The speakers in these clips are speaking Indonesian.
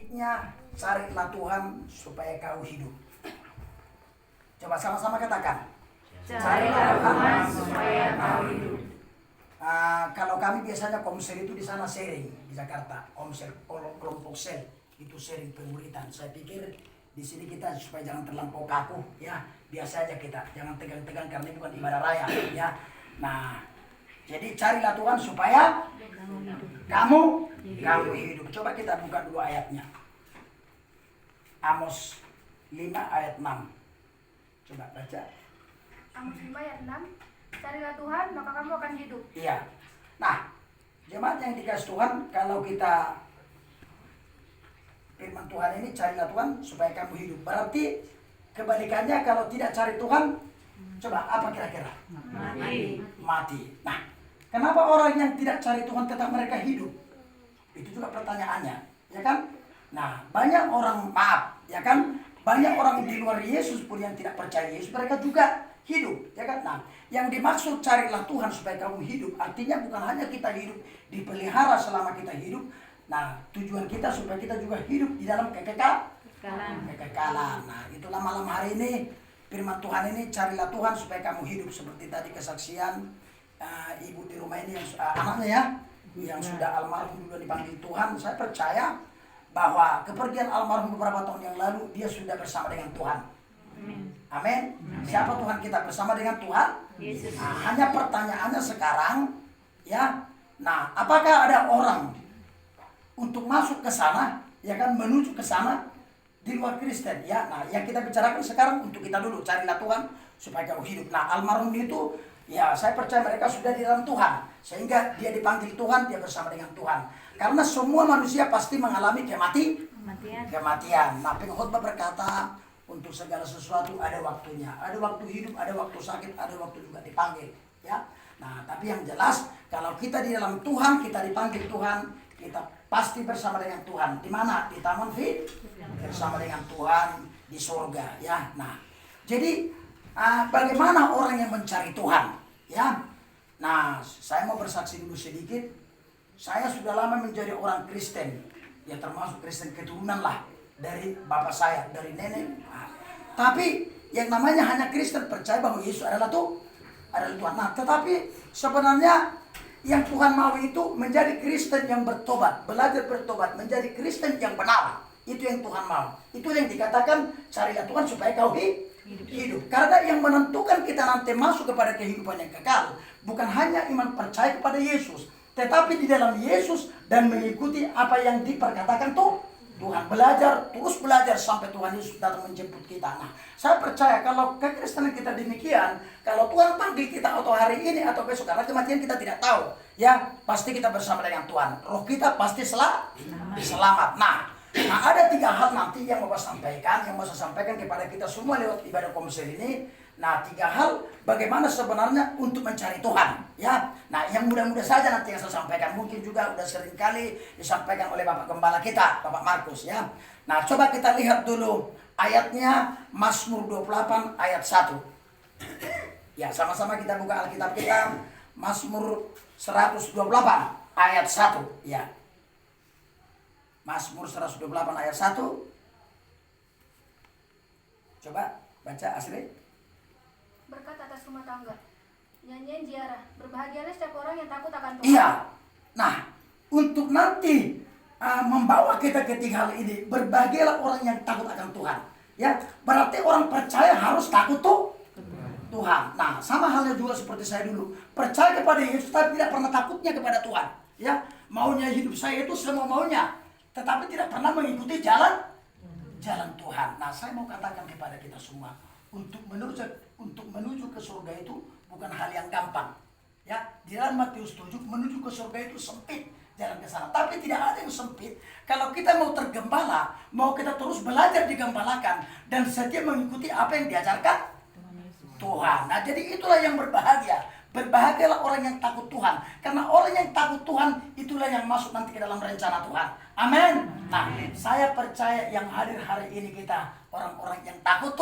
topiknya carilah Tuhan supaya kau hidup. Coba sama-sama katakan. Carilah Tuhan supaya kau hidup. Kalau kami biasanya komsel itu di sana sharing di Jakarta, komsel kelompok sel itu sharing pemuritan. Saya pikir di sini kita supaya jangan terlampau kaku, ya biasa aja kita, jangan tegang-tegang karena ini bukan ibadah raya, ya. Nah, jadi carilah Tuhan supaya kamu hidup. Coba kita buka dulu ayatnya. Amos 5 ayat 6. Coba baca. Amos 5 ayat 6. Carilah Tuhan, maka kamu akan hidup. Iya. Nah, jemaat yang dikasih Tuhan, kalau kita firman Tuhan ini carilah Tuhan supaya kamu hidup. Berarti kebalikannya kalau tidak cari Tuhan, coba apa kira-kira? Mati. Nah, kenapa orang yang tidak cari Tuhan tetap mereka hidup? Itu juga pertanyaannya, ya kan? Nah, banyak orang, maaf, ya kan? Banyak orang di luar Yesus pun yang tidak percaya Yesus, mereka juga hidup, ya kan? Nah, yang dimaksud carilah Tuhan supaya kamu hidup, artinya bukan hanya kita hidup dipelihara selama kita hidup. Nah, tujuan kita supaya kita juga hidup di dalam kekekalan. Nah, itulah malam hari ini firman Tuhan ini, carilah Tuhan supaya kamu hidup. Seperti tadi kesaksian ibu di rumah ini yang anaknya ya, yang sudah almarhum juga dipanggil Tuhan. Saya percaya bahwa kepergian almarhum beberapa tahun yang lalu, dia sudah bersama dengan Tuhan. Amin. Siapa Tuhan kita? Bersama dengan Tuhan Yesus. Nah, hanya pertanyaannya sekarang, ya. Nah, apakah ada orang untuk masuk ke sana, ya kan, menuju ke sana di luar Kristen, ya? Nah, yang kita bicarakan sekarang untuk kita dulu, carilah Tuhan supaya kau hidup. Nah, almarhum itu, ya, saya percaya mereka sudah di dalam Tuhan, sehingga dia dipanggil Tuhan, dia bersama dengan Tuhan. Karena semua manusia pasti mengalami kematian. Nah, pengkhotbah berkata, untuk segala sesuatu ada waktunya. Ada waktu hidup, ada waktu sakit, ada waktu juga dipanggil, ya. Nah, tapi yang jelas kalau kita di dalam Tuhan, kita dipanggil Tuhan, kita pasti bersama dengan Tuhan. Di mana? Di taman Fid, bersama dengan Tuhan di surga, ya. Nah, jadi bagaimana orang yang mencari Tuhan, ya? Nah, saya mau bersaksi dulu sedikit. Saya sudah lama menjadi orang Kristen, ya, termasuk Kristen keturunan lah, dari bapak saya, dari nenek. Nah, tapi yang namanya hanya Kristen percaya bahwa Yesus adalah Tuhan. Nah, tetapi sebenarnya yang Tuhan mau itu menjadi Kristen yang bertobat, belajar bertobat, menjadi Kristen yang benar. Itu yang Tuhan mau. Itu yang dikatakan carilah Tuhan supaya kau hidup. Karena yang menentukan kita nanti masuk kepada kehidupan yang kekal bukan hanya iman percaya kepada Yesus, tetapi di dalam Yesus dan mengikuti apa yang diperkatakan Tuhan, terus belajar sampai Tuhan Yesus datang menjemput kita. Nah, saya percaya kalau kekristenan kita demikian, kalau Tuhan panggil kita atau hari ini atau besok, karena kematian kita tidak tahu, ya, pasti kita bersama dengan Tuhan. Roh kita pasti selamat. Nah, ada 3 hal nanti yang mau saya sampaikan kepada kita semua lewat ibadah komsel ini. Nah, 3 hal bagaimana sebenarnya untuk mencari Tuhan, ya. Nah, yang mudah-mudah saja nanti yang saya sampaikan, mungkin juga udah sering kali disampaikan oleh Bapak Gembala kita, Bapak Markus, ya. Nah, coba kita lihat dulu ayatnya, Mazmur 28 ayat 1. Ya, sama-sama kita buka Alkitab kita, Mazmur 128 ayat 1, ya. Mazmur 128 ayat 1. Coba baca asli. Berkat atas rumah tangga, nyanyian ziarah, berbahagialah setiap orang yang takut akan Tuhan. Iya. Nah, untuk nanti membawa kita ke 3 hal ini, berbahagialah orang yang takut akan Tuhan. Ya, berarti orang percaya harus takut Tuhan. Nah, sama halnya juga seperti saya dulu, percaya kepada Yesus tapi tidak pernah takutnya kepada Tuhan. Ya, maunya hidup saya itu semua maunya, tetapi tidak pernah mengikuti jalan Tuhan. Nah, saya mau katakan kepada kita semua, untuk menuju ke surga itu bukan hal yang gampang. Ya, di dalam Matius 7 menuju ke surga itu sempit jalan ke sana, tapi tidak ada yang sempit kalau kita mau tergembala, mau kita terus belajar digembalakan dan setia mengikuti apa yang diajarkan Tuhan. Nah, jadi itulah yang berbahagia. Berbahagialah orang yang takut Tuhan, karena orang yang takut Tuhan itulah yang masuk nanti ke dalam rencana Tuhan. Amin. Nah, saya percaya yang hadir hari ini kita orang-orang yang takut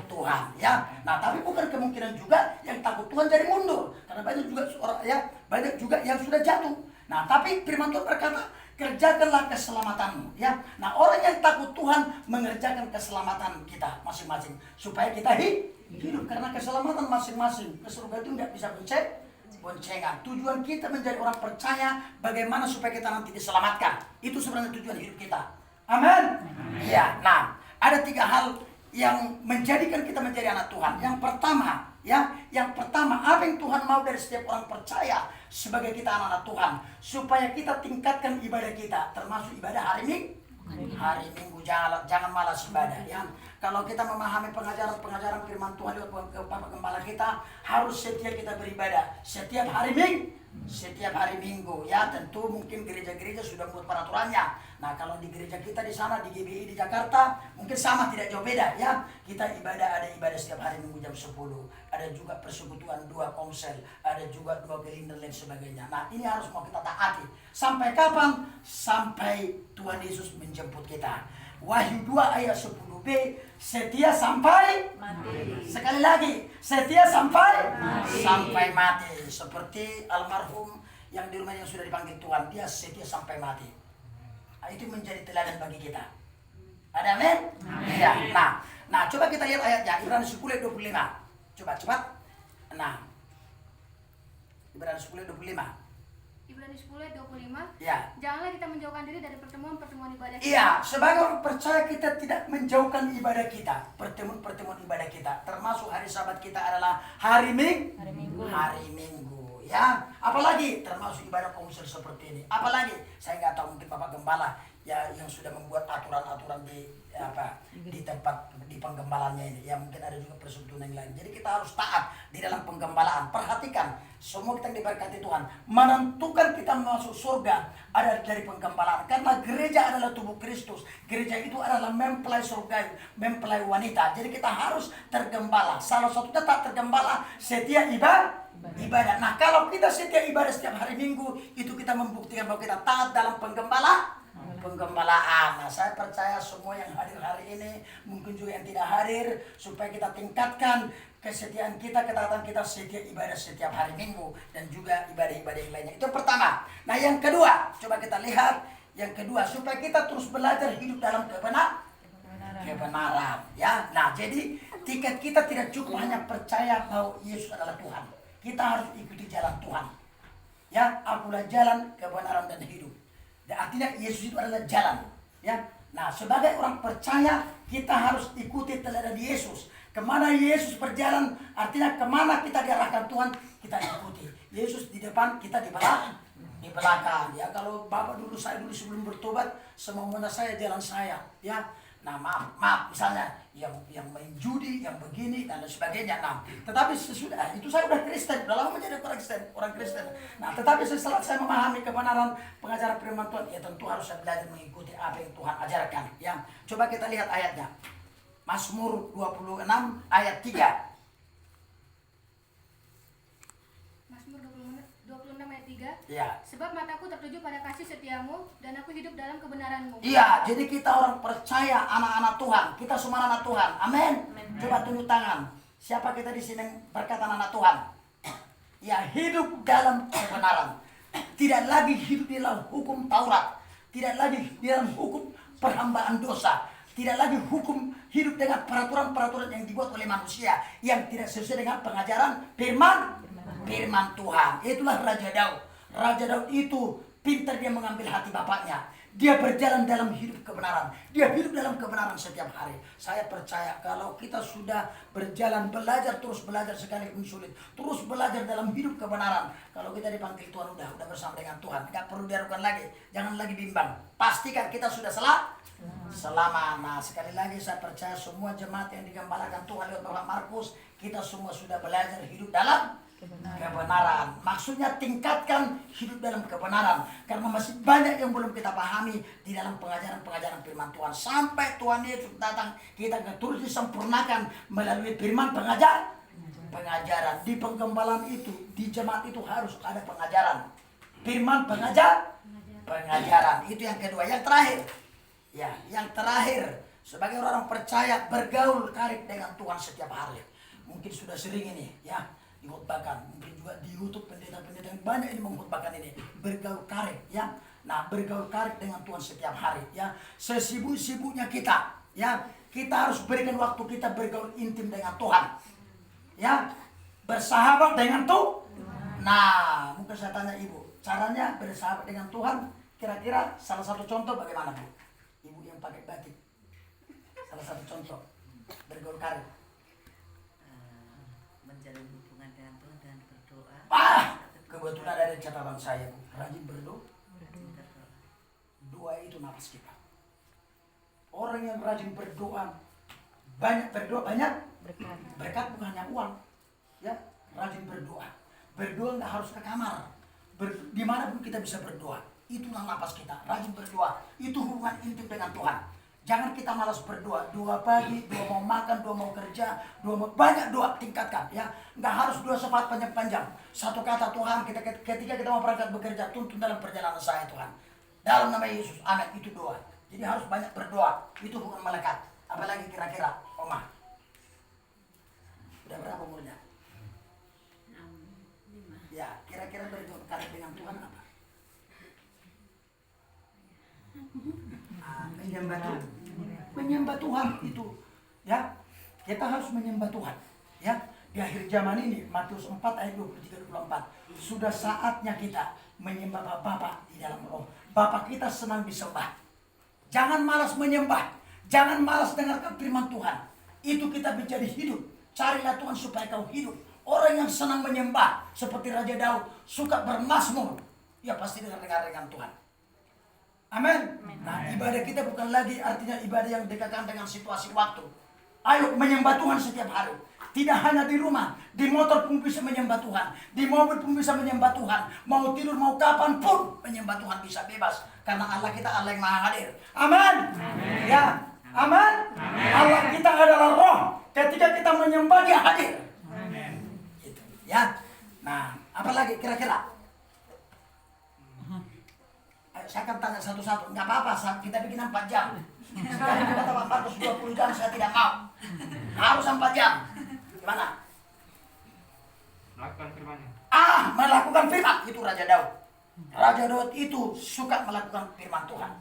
Tuhan, ya. Nah, tapi bukan kemungkinan juga yang takut Tuhan jadi mundur, karena banyak juga orang, ya, banyak juga yang sudah jatuh. Nah, tapi firman Tuhan berkata kerjakanlah keselamatanmu, ya. Nah, orang yang takut Tuhan mengerjakan keselamatan kita masing-masing supaya kita hidup karena keselamatan masing-masing. Ke surga itu nggak bisa boncengan. Tujuan kita menjadi orang percaya bagaimana supaya kita nanti diselamatkan. Itu sebenarnya tujuan hidup kita. Amin. Ya. Nah, ada 3 hal yang menjadikan kita menjadi anak Tuhan. Yang pertama, apa yang Tuhan mau dari setiap orang percaya sebagai kita anak-anak Tuhan, supaya kita tingkatkan ibadah kita, termasuk ibadah hari Minggu. Jangan malas ibadah, ya. Kalau kita memahami pengajaran firman Tuhan lewat Bapak Gembala kita, harus setia kita beribadah setiap hari Minggu, ya. Tentu mungkin gereja-gereja sudah buat peraturannya. Nah, kalau di gereja kita di sana di GBI di Jakarta mungkin sama, tidak jauh beda, ya. Kita ada ibadah setiap hari Minggu jam 10. Ada juga persekutuan 2 komsel, ada juga 2 keliling dan lain sebagainya. Nah, ini harus mau kita taati. Sampai kapan? Sampai Tuhan Yesus menjemput kita. Wahyu 2 ayat 10b, setia sampai mati. Sekali lagi, setia sampai mati. Seperti almarhum yang di rumahnya sudah dipanggil Tuhan, dia setia sampai mati. Nah, itu menjadi teladan bagi kita. Ada amin? Ya. Nah, coba kita lihat ayatnya, Ibrani 10:25. Coba cepat. Nah, Ibrani 10:25. Ibrani 10:25. Ya. Janganlah kita menjauhkan diri dari pertemuan-pertemuan ibadah kita. Iya, sebagai orang percaya kita tidak menjauhkan ibadah kita, pertemuan ibadah kita, termasuk hari Sabat kita adalah hari Minggu. Ya, apalagi termasuk ibadah komsel seperti ini. Apalagi saya nggak tahu, mungkin Bapak Gembala ya yang sudah membuat aturan-aturan di tempat di penggembalannya ini. Ya, mungkin ada juga persekutuan yang lain. Jadi kita harus taat di dalam penggembalaan. Perhatikan, semua kita yang diberkati Tuhan, menentukan kita masuk surga ada dari penggembalaan. Karena gereja adalah tubuh Kristus. Gereja itu adalah mempelai surga, mempelai wanita. Jadi kita harus tergembala. Salah satunya tak tergembala setia ibadah. Nah, kalau kita setia ibadah setiap hari Minggu, itu kita membuktikan bahwa kita taat dalam penggembalaan. Nah, saya percaya semua yang hadir hari ini, mungkin juga yang tidak hadir, supaya kita tingkatkan kesetiaan kita, ketaatan kita setia ibadah setiap hari Minggu dan juga ibadah-ibadah yang lainnya. Itu pertama. Nah, yang kedua, coba kita lihat yang kedua, supaya kita terus belajar hidup dalam kebenaran, ya. Nah, jadi tiket kita tidak cukup hanya percaya bahwa Yesus adalah Tuhan. Kita harus ikuti jalan Tuhan. Ya, akulah jalan, kebenaran dan hidup. Dan artinya Yesus itu adalah jalan, ya. Nah, sebagai orang percaya kita harus ikuti teladan Yesus. Kemana Yesus berjalan, artinya kemana kita diarahkan Tuhan, kita ikuti. Yesus di depan, kita di belakang. Ya, kalau saya dulu sebelum bertobat, semua saya jalan saya, ya. Nah, maaf, misalnya yang main judi, yang begini dan sebagainya. Nah, tetapi sesudah itu saya udah Kristen, udah lama menjadi orang Kristen. Nah, tetapi setelah saya memahami kebenaran pengajaran firman Tuhan, ya tentu harus saya belajar mengikuti apa yang Tuhan ajarkan. Ya, coba kita lihat ayatnya. Mazmur 26 ayat 3. Mazmur 26 ayat 3. Ya. Sebab mataku tertuju pada kasih setiamu dan aku hidup dalam kebenaranmu. Iya, jadi kita orang percaya, anak-anak Tuhan. Kita semua anak Tuhan. Amin. Coba tunjuk tangan. Siapa kita di sini berkata anak Tuhan? Ya, hidup dalam kebenaran. Tidak lagi hidup di dalam hukum Taurat. Tidak lagi di dalam hukum perhambaan dosa. Tidak lagi hukum hidup dengan peraturan-peraturan yang dibuat oleh manusia yang tidak sesuai dengan pengajaran firman Tuhan. Itulah Raja Daud. Raja Daud itu pintar, dia mengambil hati bapaknya. Dia berjalan dalam hidup kebenaran. Dia hidup dalam kebenaran setiap hari. Saya percaya kalau kita sudah berjalan, terus belajar sekalipun sulit. Terus belajar dalam hidup kebenaran. Kalau kita dipanggil Tuhan, udah bersama dengan Tuhan. Gak perlu diragukan lagi. Jangan lagi bimbang. Pastikan kita sudah selama. Nah, sekali lagi saya percaya semua jemaat yang digembalakan Tuhan lewat Bapak Markus, kita semua sudah belajar hidup dalam kebenaran. Maksudnya tingkatkan hidup dalam kebenaran. Karena masih banyak yang belum kita pahami di dalam pengajaran-pengajaran firman Tuhan. Sampai Tuhan Yesus datang, kita terus disempurnakan melalui firman pengajaran. Di penggembalaan itu, di jemaat itu harus ada pengajaran. Firman pengajaran. Itu yang kedua. Yang terakhir. Ya, yang terakhir, sebagai orang percaya bergaul karib dengan Tuhan setiap hari. Mungkin sudah sering ini, ya, dikhotbahkan. Mungkin juga di YouTube pendeta-pendeta yang banyak ini mengkhotbahkan ini, bergaul karib, ya. Nah, bergaul karib dengan Tuhan setiap hari ya. Sesibuk-sibuknya kita ya, kita harus berikan waktu kita bergaul intim dengan Tuhan. Ya, bersahabat dengan Tuhan. Nah, mungkin saya tanya Ibu, caranya bersahabat dengan Tuhan kira-kira salah satu contoh bagaimana, Bu? Ibu yang pakai batik. Salah satu contoh bergaul karib. Menjalin hubungan dengan Tuhan dan berdoa. Kebetulan dari catatan saya, Bu, rajin berdoa. Doa itu nafas kita. Orang yang rajin berdoa, banyak berdoa, banyak berkat, bukan hanya uang. Ya, rajin berdoa. Berdoa nggak harus ke kamar. Dimanapun kita bisa berdoa. Itulah nafas kita. Rajin berdoa. Itu hubungan intim dengan Tuhan. Jangan kita malas berdoa. Doa pagi, doa mau makan, doa mau kerja, doa mau banyak doa tingkatkan. Ya, nggak harus doa sifat panjang-panjang. Satu kata Tuhan, ketika kita mau berangkat bekerja, tuntun dalam perjalanan saya Tuhan. Dalam nama Yesus, amin, itu doa. Jadi harus banyak berdoa. Itu bukan melekat. Apalagi kira-kira, Oma. Udah berapa umurnya? 5. Ya, kira-kira bergaul karib dengan Tuhan apa? Menyembah Tuhan. Menyembah Tuhan itu. Ya, kita harus menyembah Tuhan. Ya, di akhir zaman ini, Matius 4 ayat 23-24. Sudah saatnya kita menyembah Bapa di dalam roh. Bapa kita senang disembah. Jangan malas menyembah. Jangan malas dengarkan firman Tuhan. Itu kita menjadi hidup. Carilah Tuhan supaya kau hidup. Orang yang senang menyembah seperti Raja Daud, suka bermazmur, ya pasti dengar dengan Tuhan. Amin. Nah, ibadah kita bukan lagi artinya ibadah yang dekatkan dengan situasi waktu. Ayo menyembah Tuhan setiap hari. Tidak hanya di rumah, di motor pun bisa menyembah Tuhan, di mobil pun bisa menyembah Tuhan. Mau tidur, mau kapan pun menyembah Tuhan bisa bebas. Karena Allah kita Allah yang maha hadir. Amin. Ya, amin. Allah kita adalah roh. Ketika kita menyembah dia hadir. Gitu. Ya. Nah, apalagi kira-kira? Ayo, saya akan tanya satu-satu. Nggak apa-apa, kita bikin 4 jam. Sekarang kita tambah 420 jam, saya tidak mau. Harus 4 jam. Gimana? Melakukan firman-Nya. Melakukan firman. Itu Raja Daud. Raja Daud itu suka melakukan firman Tuhan.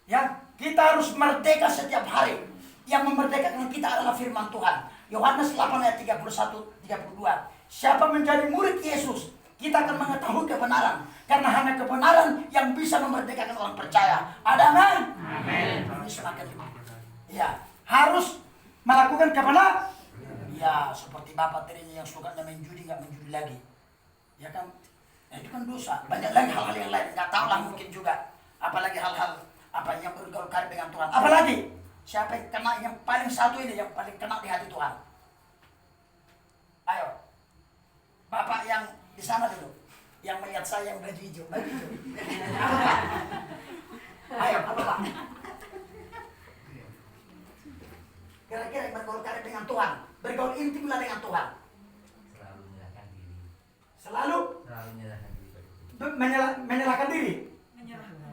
Ya, kita harus merdeka setiap hari. Yang memerdekakan kita adalah firman Tuhan. Yohanes 8 ayat 31-32. Siapa menjadi murid Yesus, kita akan mengetahui kebenaran. Karena hanya kebenaran yang bisa memerdekakan orang percaya. Ada amin? Amin. Ini semakin. Ya, harus melakukan kebenaran. Ya, seperti bapak tadinya yang suka main judi, nggak main judi lagi. Ya kan? Nah, itu kan dosa. Banyak lagi hal-hal yang lain. Nggak tahu lah mungkin juga. Apalagi hal-hal apa yang bergaul karib dengan Tuhan. Apalagi siapa yang kena yang paling satu ini, yang paling kena di hati Tuhan. Ayo, bapak yang di sana dulu, yang melihat saya yang baju hijau, baju hijau. Ayo, apa pak? Kira-kira yang bergaul karib dengan Tuhan, bergaul intimlah dengan Tuhan. Selalu menyerahkan diri. Selalu Menyerahkan diri. menyerahkan diri.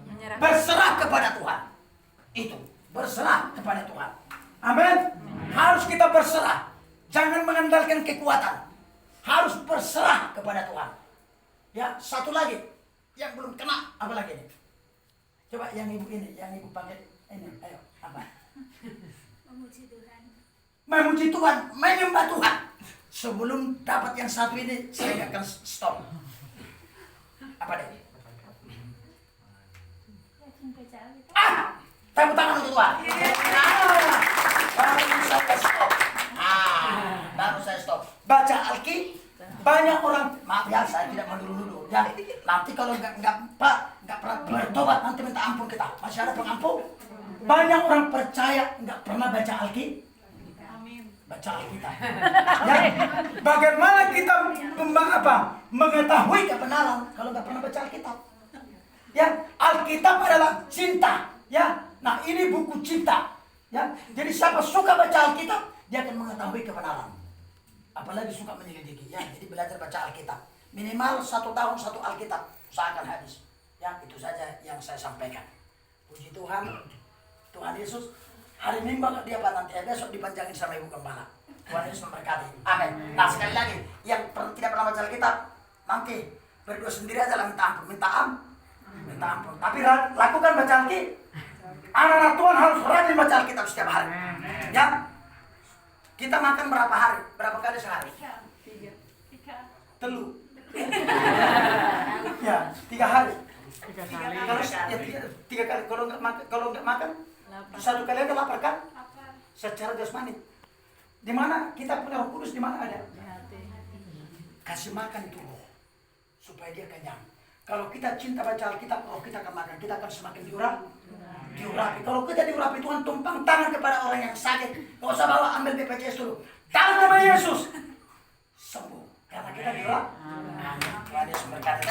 Menyerah. Berserah kepada Tuhan. Itu, berserah kepada Tuhan. Amin. Harus kita berserah. Jangan mengandalkan kekuatan. Harus berserah kepada Tuhan. Ya, satu lagi yang belum kena, apa lagi ini? Coba yang ibu ini, yang ibu pakai ini, ayo, apa? Memuji Tuhan. Memuji Tuhan, menyembah Tuhan. Sebelum dapat yang satu ini, saya akan stop. Apa deh? Tepuk tangan untuk Tuhan. Baru saya stop. Baru saya stop. Baca Alki. Banyak orang, maaf ya, saya tidak mau dulu-dulu. Ya, nanti kalau nggak pernah bertobat, nanti minta ampun kita. Masih ada pengampun. Banyak orang percaya nggak pernah baca Alki. Baca Alkitab. Ya, bagaimana kita mengetahui kebenaran kalau nggak pernah baca Alkitab? Ya, Alkitab adalah cinta. Ya, nah ini buku cinta. Ya, jadi siapa suka baca Alkitab, dia akan mengetahui kebenaran. Apalagi suka menyelidiki. Ya, jadi belajar baca Alkitab. Minimal 1 tahun 1 Alkitab seakan habis. Ya, itu saja yang saya sampaikan. Puji Tuhan, Tuhan Yesus. Hari Minggu dia apa nanti? Besok dipanjangin sama Ibu Gembala. Tuhan Yesus memberkati. Amin. Nah sekali lagi, yang tidak pernah baca Alkitab, nanti berdua sendiri aja lah minta ampun. Minta minta ampun. Tapi lakukan baca Alkitab. Anak-anak Tuhan harus rajin baca Alkitab setiap hari. Ya. Kita makan berapa hari? Berapa kali sehari? 3. Telu. Ya, 3 hari. 3 kali. Kalau ya, 3 kali kalau nggak makan, satu kali aja lapar kan? Secara jasmani. Di mana kita punya Roh Kudus, di mana ada? Kasih makan itu roh supaya dia kenyang. Kalau kita cinta baca Alkitab, roh kita akan makan, kita akan semakin diurapi. Kalau kita diurapi, Tuhan tumpang tangan kepada orang yang sakit. Gak usah bawa, ambil BPJS dulu. Dalam nama Yesus sembuh. Karena kita diurapi. Tuhan Yesus berkata.